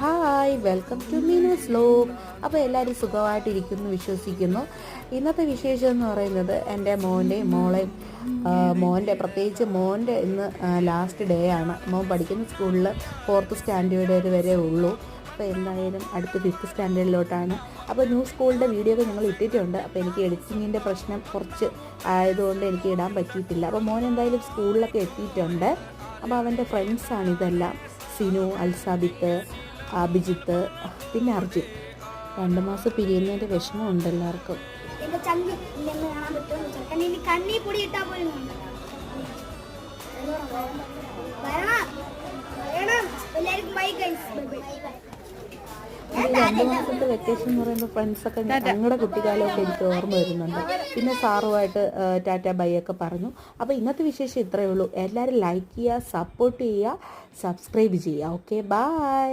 Hi, welcome to Meenu's vlog. അപ്പോൾ എല്ലാവരും സുഖമായിട്ടിരിക്കുന്നു വിശ്വസിക്കുന്നു. ഇന്നത്തെ വിശേഷം എന്ന് പറയുന്നത് എൻ്റെ മോൻ്റെയും മോളെയും പ്രത്യേകിച്ച് മോൻ്റെ ഇന്ന് ലാസ്റ്റ് ഡേ ആണ്. മോൻ പഠിക്കുന്ന സ്കൂളിൽ 4th സ്റ്റാൻഡേർഡ് വരെ ഉള്ളൂ. അപ്പോൾ എന്തായാലും അടുത്ത 5th സ്റ്റാൻഡേർഡിലോട്ടാണ്. അപ്പോൾ ന്യൂ സ്കൂളിൻ്റെ വീഡിയോ ഒക്കെ ഞങ്ങൾ ഇട്ടിട്ടുണ്ട്. അപ്പോൾ എനിക്ക് എഡിറ്റിങ്ങിൻ്റെ പ്രശ്നം കുറച്ച് ആയതുകൊണ്ട് എനിക്ക് ഇടാൻ പറ്റിയിട്ടില്ല. അപ്പോൾ മോൻ എന്തായാലും സ്കൂളിലൊക്കെ എത്തിയിട്ടുണ്ട്. അപ്പോൾ അവൻ്റെ ഫ്രണ്ട്സാണ് ഇതെല്ലാം. സിനു, അൽസാബിത്ത്, അഭിജിത്ത്, പിന്നെ അർജുൻ. 2 മാസം പിരിയുന്നതിൻ്റെ വിഷമമുണ്ട് എല്ലാവർക്കും. ഈ 2 മാസത്തെ വെക്കേഷൻ എന്ന് പറയുമ്പോൾ ഫ്രണ്ട്സൊക്കെ ഞങ്ങളുടെ കുട്ടിക്കാലമൊക്കെ എനിക്ക് ഓർമ്മ വരുന്നുണ്ട്. പിന്നെ സാറുമായിട്ട് ടാറ്റ ബൈ ഒക്കെ പറഞ്ഞു. അപ്പോൾ ഇന്നത്തെ വിശേഷം ഇത്രയേ ഉള്ളൂ. എല്ലാവരും ലൈക്ക് ചെയ്യുക, സപ്പോർട്ട് ചെയ്യുക, സബ്സ്ക്രൈബ് ചെയ്യുക. Okay, by.